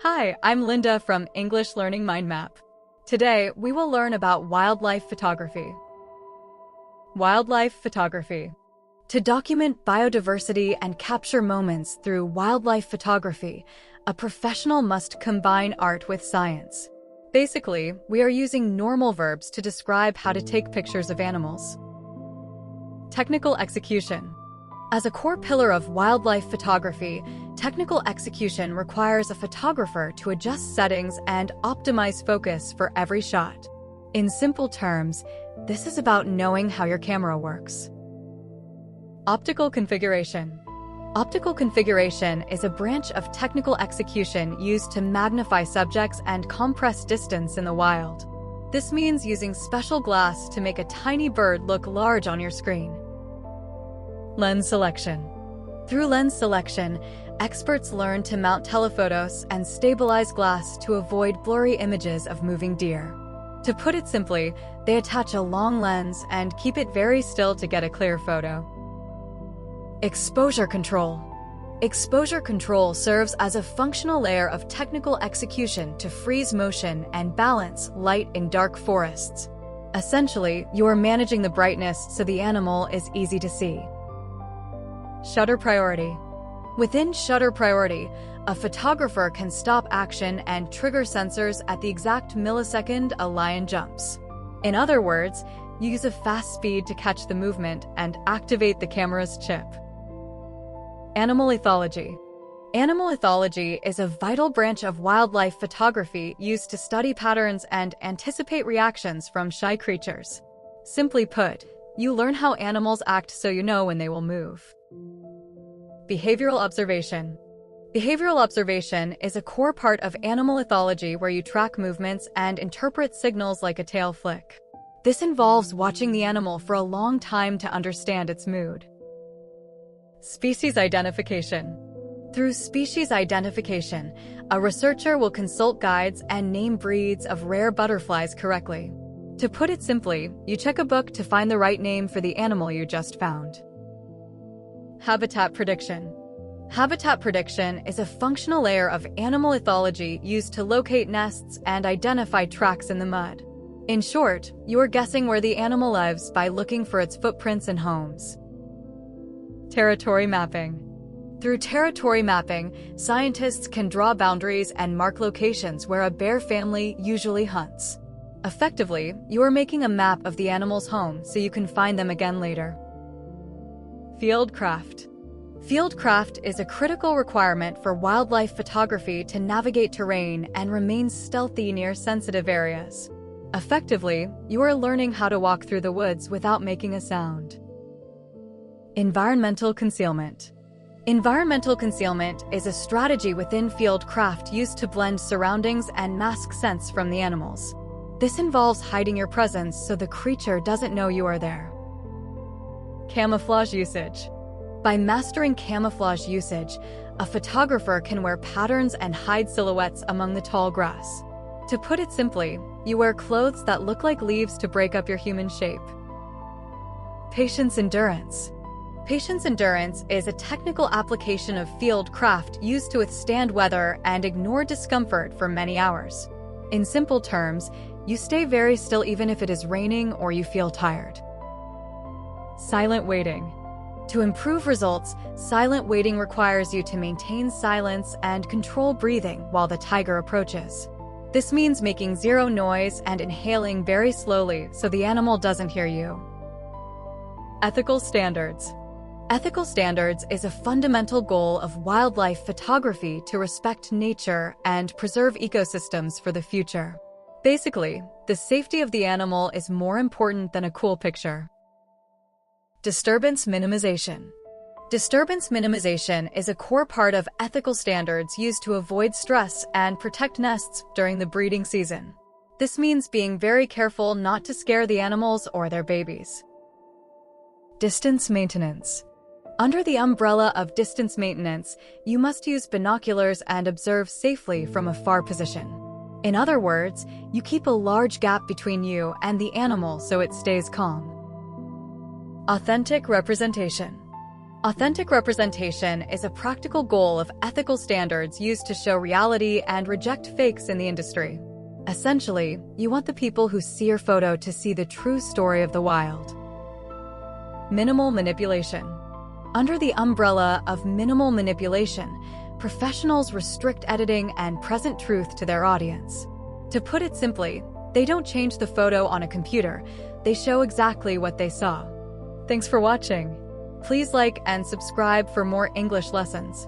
Hi, I'm Linda from English Learning Mind Map. Today, we will learn about wildlife photography. Wildlife photography. To document biodiversity and capture moments through wildlife photography, a professional must combine art with science. Basically, we are using normal verbs to describe how to take pictures of animals. Technical execution. As a core pillar of wildlife photography, technical execution requires a photographer to adjust settings and optimize focus for every shot. In simple terms, this is about knowing how your camera works. Optical configuration. Optical configuration is a branch of technical execution used to magnify subjects and compress distance in the wild. This means using special glass to make a tiny bird look large on your screen. Lens selection. Through lens selection, experts learn to mount telephotos and stabilize glass to avoid blurry images of moving deer. To put it simply, they attach a long lens and keep it very still to get a clear photo. Exposure control. Exposure control serves as a functional layer of technical execution to freeze motion and balance light in dark forests. Essentially, you are managing the brightness so the animal is easy to see. Shutter priority. Within shutter priority, a photographer can stop action and trigger sensors at the exact millisecond a lion jumps. In other words, use a fast speed to catch the movement and activate the camera's chip. Animal ethology. Animal ethology is a vital branch of wildlife photography used to study patterns and anticipate reactions from shy creatures. Simply put, you learn how animals act so you know when they will move. Behavioral observation. Behavioral observation is a core part of animal ethology where you track movements and interpret signals like a tail flick. This involves watching the animal for a long time to understand its mood. Species identification. Through species identification, a researcher will consult guides and name breeds of rare butterflies correctly. To put it simply, you check a book to find the right name for the animal you just found. Habitat prediction. Habitat prediction is a functional layer of animal ethology used to locate nests and identify tracks in the mud. In short, you are guessing where the animal lives by looking for its footprints and homes. Territory mapping. Through territory mapping, scientists can draw boundaries and mark locations where a bear family usually hunts. Effectively, you are making a map of the animal's home so you can find them again later. Fieldcraft. Fieldcraft is a critical requirement for wildlife photography to navigate terrain and remain stealthy near sensitive areas. Effectively, you are learning how to walk through the woods without making a sound. Environmental concealment. Environmental concealment is a strategy within fieldcraft used to blend surroundings and mask scents from the animals. This involves hiding your presence so the creature doesn't know you are there. Camouflage usage. By mastering camouflage usage, a photographer can wear patterns and hide silhouettes among the tall grass. To put it simply, you wear clothes that look like leaves to break up your human shape. Patience endurance. Patience endurance is a technical application of fieldcraft used to withstand weather and ignore discomfort for many hours. In simple terms, you stay very still even if it is raining or you feel tired. Silent waiting. To improve results, silent waiting requires you to maintain silence and control breathing while the tiger approaches. This means making zero noise and inhaling very slowly so the animal doesn't hear you. Ethical standards. Ethical standards is a fundamental goal of wildlife photography to respect nature and preserve ecosystems for the future. Basically, the safety of the animal is more important than a cool picture. Disturbance minimization. Disturbance minimization is a core part of ethical standards used to avoid stress and protect nests during the breeding season. This means being very careful not to scare the animals or their babies. Distance maintenance. Under the umbrella of distance maintenance, you must use binoculars and observe safely from a far position. In other words, you keep a large gap between you and the animal so it stays calm. Authentic representation. Authentic representation is a practical goal of ethical standards used to show reality and reject fakes in the industry. Essentially, you want the people who see your photo to see the true story of the wild. Minimal manipulation. Under the umbrella of minimal manipulation, professionals restrict editing and present truth to their audience. To put it simply, they don't change the photo on a computer, they show exactly what they saw. Thanks for watching. Please like and subscribe for more English lessons.